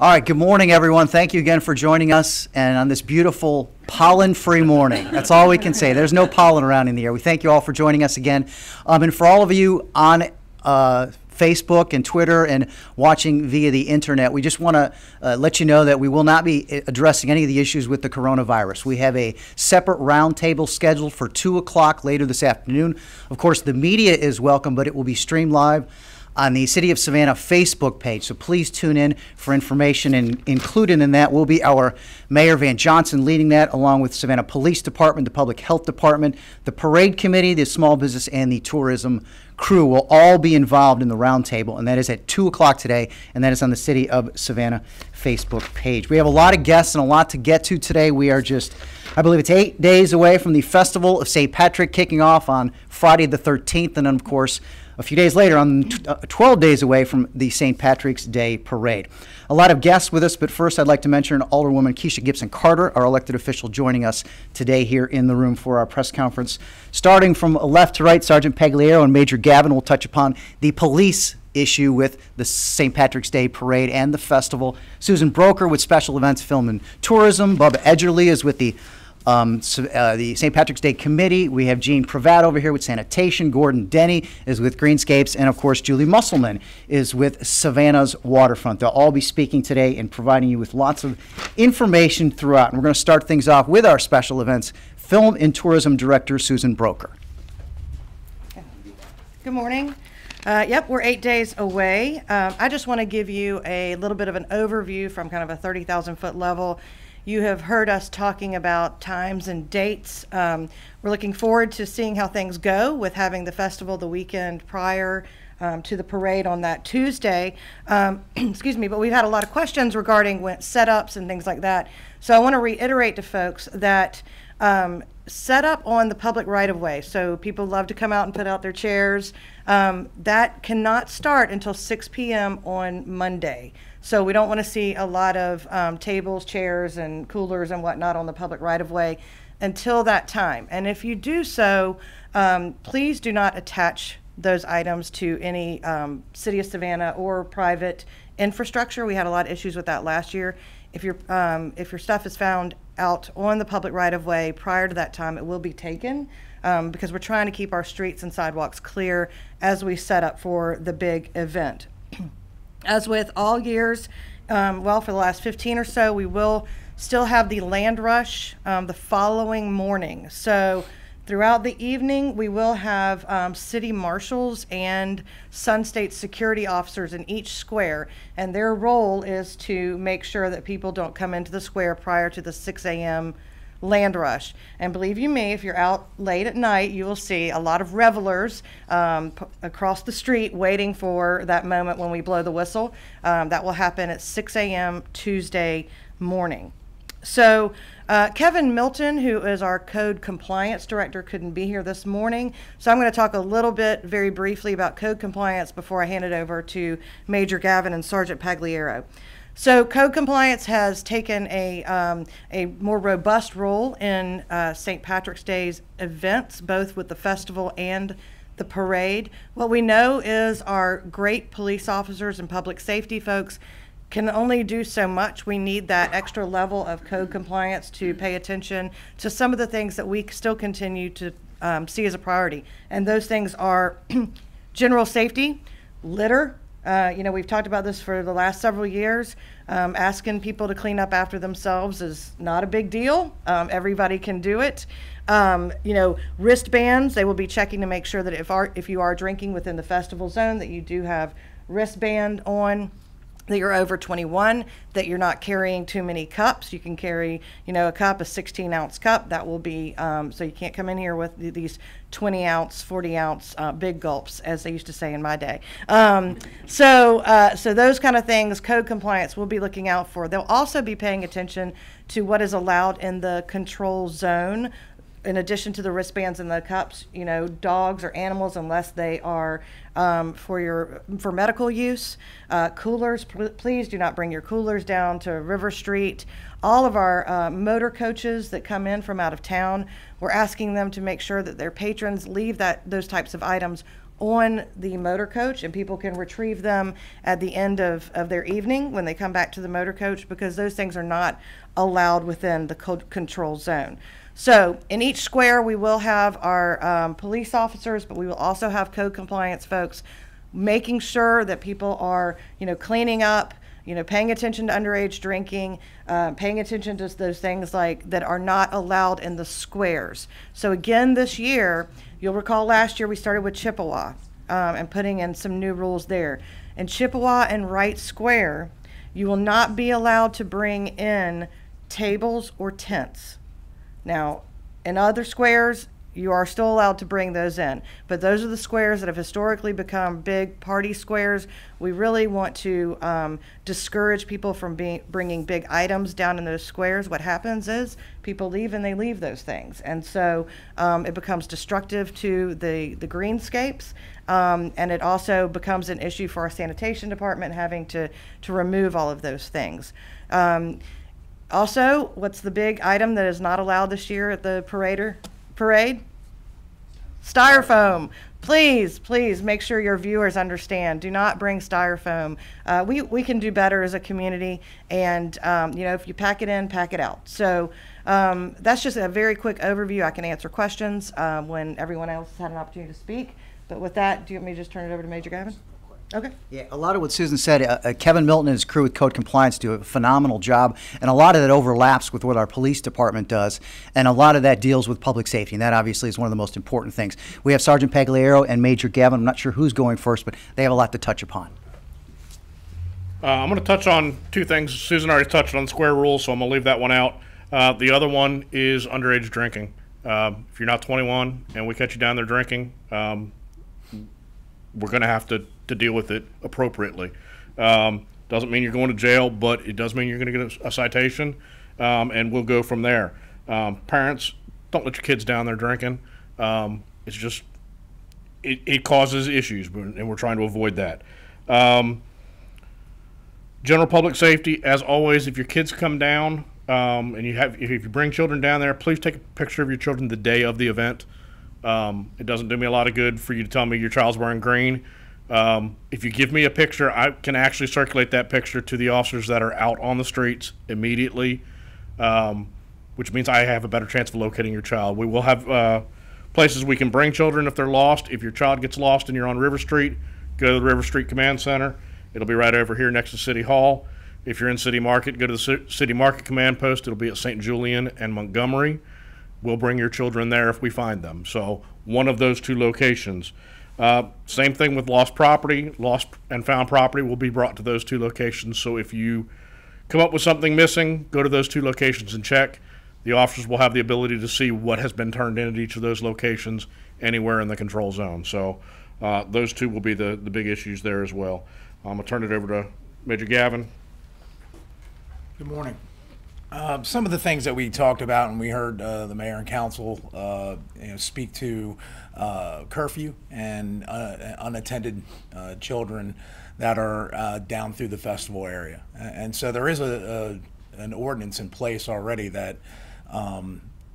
All right, good morning, everyone. Thank you again for joining us and on this beautiful pollen-free morning. That's all we can say. There's no pollen around in the air. We thank you all for joining us again. And for all of you on Facebook and Twitter and watching via the internet, we just want to let you know that we will not be addressing any of the issues with the coronavirus. We have a separate roundtable scheduled for 2 o'clock later this afternoon. Of course, the media is welcome, but it will be streamed live on the City of Savannah Facebook page. So please tune in for information, and included in that will be our Mayor Van Johnson leading that, along with Savannah Police Department, the Public Health Department, the Parade Committee, the Small Business, and the Tourism crew will all be involved in the roundtable, and that is at 2 o'clock today, and that is on the City of Savannah Facebook page. We have a lot of guests and a lot to get to today. We are just, I believe it's 8 days away from the Festival of St. Patrick kicking off on Friday the 13th, and then, of course, a few days later, on 12 days away from the St. Patrick's Day Parade. A lot of guests with us, but first I'd like to mention Alderwoman Keisha Gibson Carter, our elected official, joining us today here in the room for our press conference. Starting from left to right, Sergeant Pagliaro and Major Gavin will touch upon the police issue with the St. Patrick's Day Parade and the festival. Susan Broker with Special Events, Film, and Tourism. Bubba Edgerly is with the St. Patrick's Day Committee. We have Jean Pravat over here with Sanitation. Gordon Denny is with Greenscapes. And, of course, Julie Musselman is with Savannah's Waterfront. They'll all be speaking today and providing you with lots of information throughout. And we're going to start things off with our Special Events Film and Tourism Director, Susan Broker. Good morning. Yep, we're 8 days away. I just want to give you a little bit of an overview from kind of a 30,000-foot level. You have heard us talking about times and dates. We're looking forward to seeing how things go with having the festival the weekend prior to the parade on that Tuesday. Excuse me, but we've had a lot of questions regarding setups and things like that. So I want to reiterate to folks that set up on the public right-of-way. So people love to come out and put out their chairs. That cannot start until 6 p.m. on Monday. So we don't want to see a lot of tables, chairs, and coolers and whatnot on the public right-of-way until that time. And if you do so, please do not attach those items to any City of Savannah or private infrastructure. We had a lot of issues with that last year. If your stuff is found out on the public right-of-way prior to that time, it will be taken because we're trying to keep our streets and sidewalks clear as we set up for the big event. As with all years, well, for the last 15 or so, we will still have the land rush the following morning. So throughout the evening, we will have city marshals and Sun State security officers in each square, and their role is to make sure that people don't come into the square prior to the 6 a.m. land rush. And believe you me, if you're out late at night, you will see a lot of revelers across the street waiting for that moment when we blow the whistle. That will happen at 6 a.m. Tuesday morning. So Kevin Milton, who is our code compliance director, couldn't be here this morning. So I'm going to talk a little bit very briefly about code compliance before I hand it over to Major Gavin and Sergeant Pagliaro. So code compliance has taken a more robust role in St. Patrick's Day's events, both with the festival and the parade. What we know is our great police officers and public safety folks can only do so much. We need that extra level of code compliance to pay attention to some of the things that we still continue to see as a priority. And those things are general safety, litter. We've talked about this for the last several years. Asking people to clean up after themselves is not a big deal. Everybody can do it. Wristbands, they will be checking to make sure that if you are drinking within the festival zone, that you do have wristband on, that you're over 21, that you're not carrying too many cups. You can carry, a cup, a 16-ounce cup. That will be, so you can't come in here with these 20-ounce, 40-ounce big gulps, as they used to say in my day. So those kind of things, code compliance, we'll be looking out for. They'll also be paying attention to what is allowed in the control zone. In addition to the wristbands and the cups, dogs or animals, unless they are for medical use. Coolers, please do not bring your coolers down to River Street. All of our motor coaches that come in from out of town, we're asking them to make sure that their patrons leave those types of items on the motor coach, and people can retrieve them at the end of their evening when they come back to the motor coach, because those things are not allowed within the code control zone. So in each square, we will have our police officers, but we will also have code compliance folks making sure that people are, cleaning up, paying attention to underage drinking, paying attention to those things like that are not allowed in the squares. So again, this year, you'll recall last year we started with Chippewa and putting in some new rules there. In Chippewa and Wright Square, you will not be allowed to bring in tables or tents. Now, in other squares, you are still allowed to bring those in, but those are the squares that have historically become big party squares. We really want to discourage people from bringing big items down in those squares. What happens is people leave and they leave those things, and so it becomes destructive to the greenscapes, and it also becomes an issue for our sanitation department having to remove all of those things. Also, what's the big item that is not allowed this year at the parade? Styrofoam. Please make sure your viewers understand. Do not bring styrofoam. We can do better as a community, and if you pack it in, pack it out. So that's just a very quick overview. I can answer questions when everyone else has had an opportunity to speak. But with that, do you want me to just turn it over to Major Gavin? Okay. Yeah, a lot of what Susan said, Kevin Milton and his crew with Code Compliance do a phenomenal job, and a lot of that overlaps with what our police department does, and a lot of that deals with public safety, and that obviously is one of the most important things. We have Sergeant Pagliaro and Major Gavin. I'm not sure who's going first, but they have a lot to touch upon. I'm going to touch on two things. Susan already touched on square rules, so I'm going to leave that one out. The other one is underage drinking. If you're not 21 and we catch you down there drinking, we're going to have to deal with it appropriately. Doesn't mean you're going to jail, but it does mean you're going to get a citation, and we'll go from there. Parents, don't let your kids down there drinking. It's just, it causes issues, and we're trying to avoid that. General public safety, as always, if your kids come down, and if you bring children down there, please take a picture of your children the day of the event. It doesn't do me a lot of good for you to tell me your child's wearing green. If you give me a picture, I can actually circulate that picture to the officers that are out on the streets immediately, which means I have a better chance of locating your child. We will have places we can bring children if they're lost. If your child gets lost and you're on River Street, go to the River Street Command Center. It'll be right over here next to City Hall. If you're in City Market, go to the City Market Command Post. It'll be at St. Julian and Montgomery. We'll bring your children there if we find them. So one of those two locations. Same thing with lost property. Lost and found property will be brought to those two locations. So if you come up with something missing, go to those two locations and check. The officers will have the ability to see what has been turned in at each of those locations anywhere in the control zone. So those two will be the big issues there as well. I'm going to turn it over to Major Gavin. Good morning. Some of the things that we talked about, and we heard the mayor and council speak to curfew and unattended children that are down through the festival area. And so there is an ordinance in place already that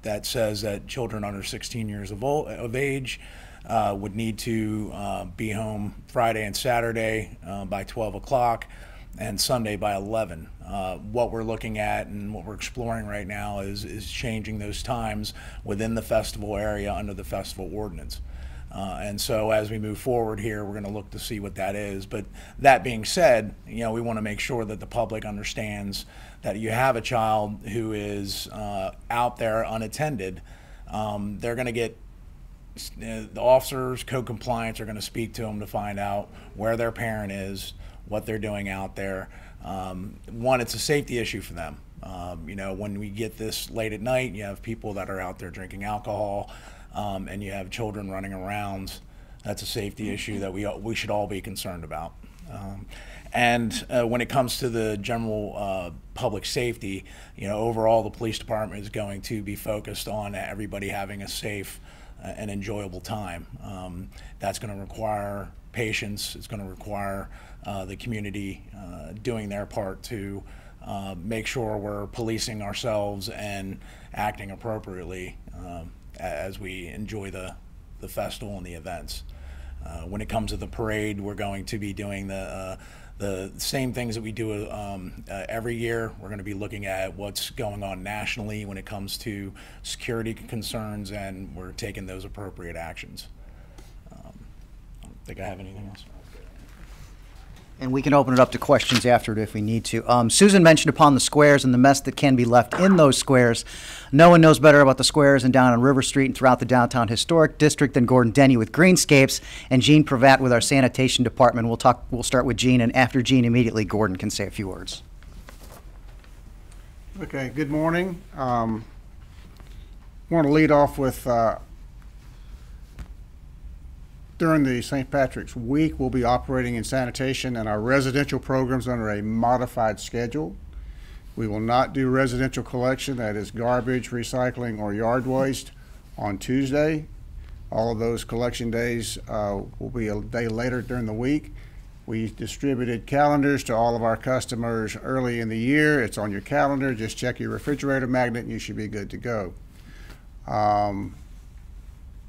that says that children under 16 years of age would need to be home Friday and Saturday by 12 o'clock and Sunday by 11. What we're looking at and what we're exploring right now is changing those times within the festival area under the festival ordinance. And so as we move forward here, we're going to look to see what that is. But that being said, we want to make sure that the public understands that you have a child who is out there unattended. They're going to get, the officers, code compliance are going to speak to them to find out where their parent is, what they're doing out there. One, it's a safety issue for them. When we get this late at night, you have people that are out there drinking alcohol, and you have children running around. That's a safety issue that we should all be concerned about. And when it comes to the general public safety, overall the police department is going to be focused on everybody having a safe and enjoyable time. That's going to require patience. It's going to require the community doing their part to make sure we're policing ourselves and acting appropriately as we enjoy the festival and the events. When it comes to the parade, we're going to be doing the same things that we do every year. We're going to be looking at what's going on nationally when it comes to security concerns, and we're taking those appropriate actions. I don't think I have anything else. And we can open it up to questions after it if we need to. Susan mentioned upon the squares and the mess that can be left in those squares. No one knows better about the squares and down on River Street and throughout the downtown historic district than Gordon Denny with Greenscapes and Jean Pravat with our sanitation department. We'll start with Jean, and after Jean, immediately Gordon can say a few words. Okay, good morning. I want to lead off with during the St. Patrick's Week, we'll be operating in sanitation and our residential programs under a modified schedule. We will not do residential collection, that is garbage, recycling, or yard waste, on Tuesday. All of those collection days will be a day later during the week. We distributed calendars to all of our customers early in the year. It's on your calendar. Just check your refrigerator magnet and you should be good to go.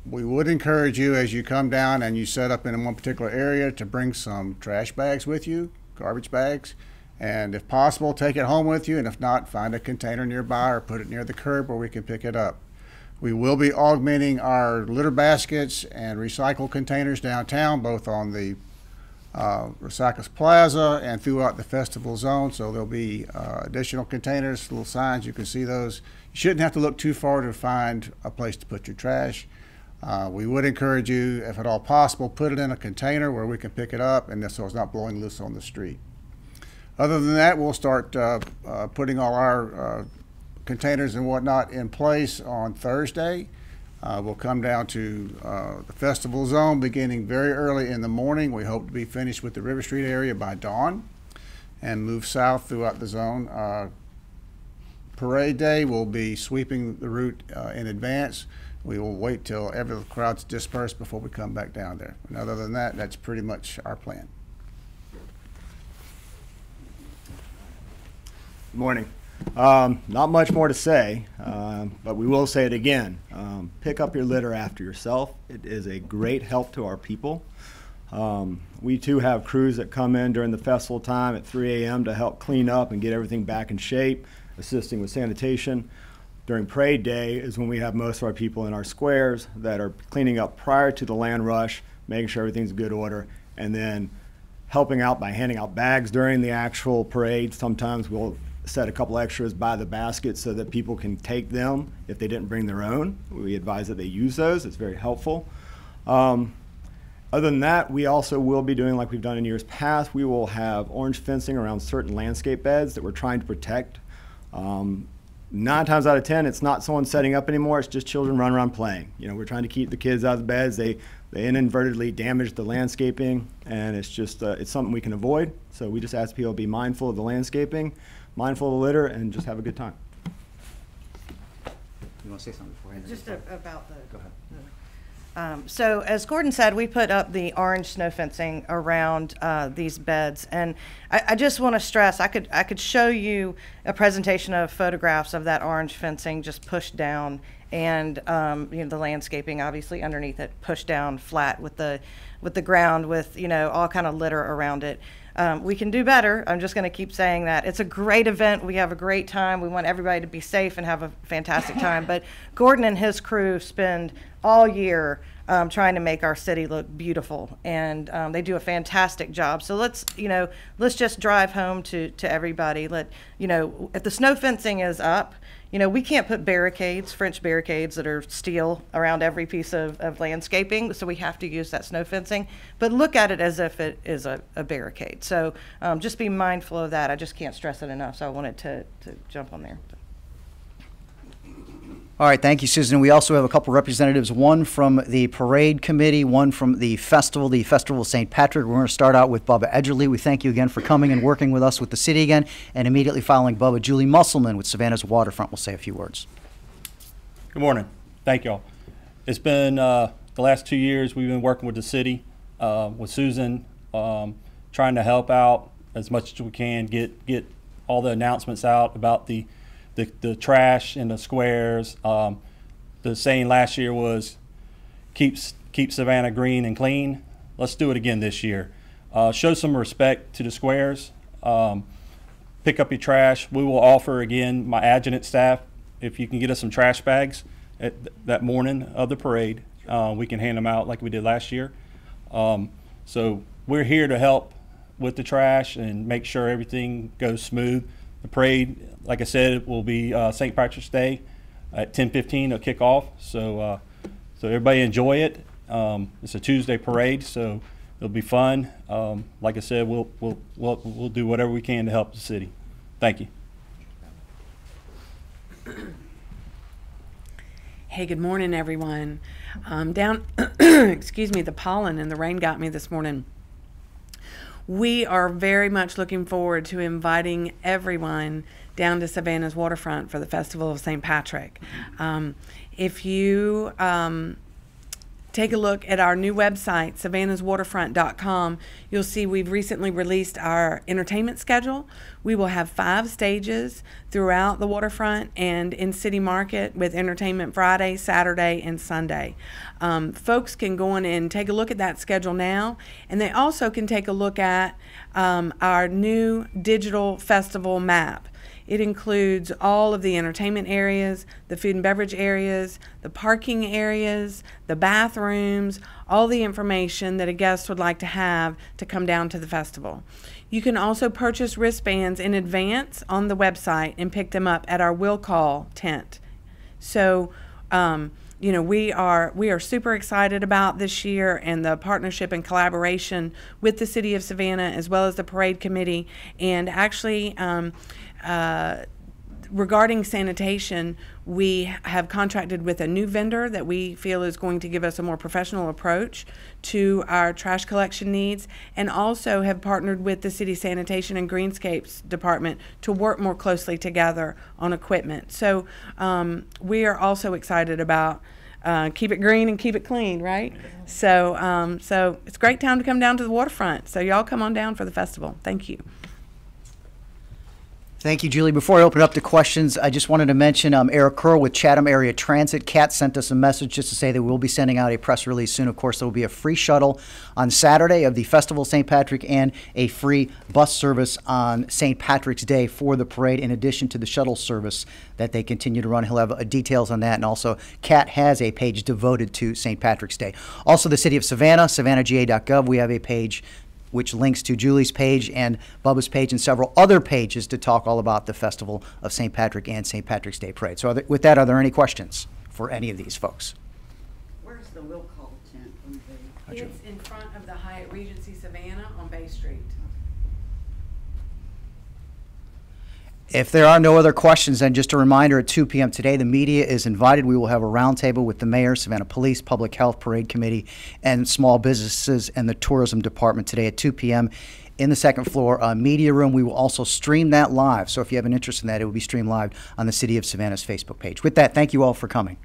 We would encourage you, as you come down and you set up in one particular area, to bring some trash bags with you, garbage bags, and if possible, take it home with you, and if not, find a container nearby or put it near the curb where we can pick it up. We will be augmenting our litter baskets and recycle containers downtown, both on the Recycles Plaza and throughout the festival zone, so there'll be additional containers, little signs, you can see those. You shouldn't have to look too far to find a place to put your trash. We would encourage you, if at all possible, put it in a container where we can pick it up and so it's not blowing loose on the street. Other than that, we'll start putting all our containers and whatnot in place on Thursday. We'll come down to the festival zone beginning very early in the morning. We hope to be finished with the River Street area by dawn and move south throughout the zone. Parade day, we'll be sweeping the route in advance. We will wait till every crowd's dispersed before we come back down there. And other than that, that's pretty much our plan. Good morning. Not much more to say, but we will say it again. Pick up your litter after yourself. It is a great help to our people. We too have crews that come in during the festival time at 3 a.m. to help clean up and get everything back in shape, assisting with sanitation. During parade day is when we have most of our people in our squares that are cleaning up prior to the land rush, making sure everything's in good order, and then helping out by handing out bags during the actual parade. Sometimes we'll set a couple extras by the basket so that people can take them if they didn't bring their own. We advise that they use those. It's very helpful. Other than that, we also will be doing like we've done in years past. We will have orange fencing around certain landscape beds that we're trying to protect. 9 times out of 10, it's not someone setting up anymore. It's just children running around playing. You know, we're trying to keep the kids out of the beds. They inadvertently damage the landscaping, and it's just it's something we can avoid. So we just ask people to be mindful of the landscaping, mindful of the litter, and just have a good time. You want to say something before I Just about the. Go ahead. So as Gordon said, we put up the orange snow fencing around these beds, and I just want to stress, I could show you a presentation of photographs of that orange fencing just pushed down, and you know, the landscaping obviously underneath it pushed down flat with the ground with, you know, all kind of litter around it. We can do better. I'm just going to keep saying that. It's a great event. We have a great time. We want everybody to be safe and have a fantastic time. But Gordon and his crew spend all year trying to make our city look beautiful, and they do a fantastic job. So let's just drive home to everybody. If the snow fencing is up, you know, we can't put barricades, French barricades that are steel around every piece of landscaping, so we have to use that snow fencing. But look at it as if it is a barricade. So just be mindful of that. I just can't stress it enough, so I wanted to jump on there. All right, thank you, Susan. We also have a couple representatives, one from the parade committee, one from the Festival of St. Patrick. We're going to start out with Bubba Edgerly. We thank you again for coming and working with us with the city again. And immediately following Bubba, Julie Musselman with Savannah's Waterfront will say a few words. Good morning. Thank y'all. It's been the last 2 years we've been working with the city, with Susan, trying to help out as much as we can, get all the announcements out about the trash in the squares. The saying last year was keep Savannah green and clean. let's do it again this year. Show some respect to the squares. Pick up your trash. We will offer, again, my adjutant staff, if you can get us some trash bags at that morning of the parade, we can hand them out like we did last year. So we're here to help with the trash and make sure everything goes smooth. The parade, like I said, it will be St. Patrick's Day at 10:15 to kick off. So everybody enjoy it. It's a Tuesday parade, so it'll be fun. Like I said, we'll do whatever we can to help the city. Thank you. Hey, good morning, everyone. Excuse me, the pollen and the rain got me this morning. We are very much looking forward to inviting everyone down to Savannah's waterfront for the Festival of St. Patrick. If you take a look at our new website, savannahswaterfront.com, you'll see we've recently released our entertainment schedule. We will have 5 stages throughout the waterfront and in City Market with entertainment Friday, Saturday, and Sunday. Folks can go in and take a look at that schedule now, and they also can take a look at our new digital festival map. It includes all of the entertainment areas, the food and beverage areas, the parking areas, the bathrooms, all the information that a guest would like to have to come down to the festival. You can also purchase wristbands in advance on the website and pick them up at our Will Call tent. So, you know, we are super excited about this year and the partnership and collaboration with the City of Savannah as well as the Parade Committee. And actually, regarding sanitation, we have contracted with a new vendor that we feel is going to give us a more professional approach to our trash collection needs, and also have partnered with the City Sanitation and Greenscapes Department to work more closely together on equipment. So we are also excited about keep it green and keep it clean, right? So, so it's a great time to come down to the waterfront. So y'all come on down for the festival. Thank you. Thank you, Julie. Before I open up to questions, I just wanted to mention Eric Curl with Chatham Area Transit. Kat sent us a message just to say that we'll be sending out a press release soon. Of course, there will be a free shuttle on Saturday of the Festival of St. Patrick and a free bus service on St. Patrick's Day for the parade, in addition to the shuttle service that they continue to run. He'll have details on that. And also, Kat has a page devoted to St. Patrick's Day. Also, the City of Savannah, savannahga.gov, we have a page which links to Julie's page and Bubba's page and several other pages to talk all about the Festival of St. Patrick and St. Patrick's Day Parade. So with that, are there any questions for any of these folks? Where's the Will Call tent going to be? It's in front of the Hyatt Regency Savannah on Bay Street. If there are no other questions, then just a reminder, at 2 p.m. today, the media is invited. We will have a roundtable with the mayor, Savannah Police, Public Health, Parade Committee, and small businesses and the tourism department today at 2 p.m. in the second floor media room. We will also stream that live. So if you have an interest in that, it will be streamed live on the City of Savannah's Facebook page. With that, thank you all for coming.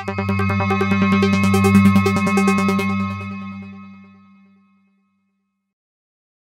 Thank you.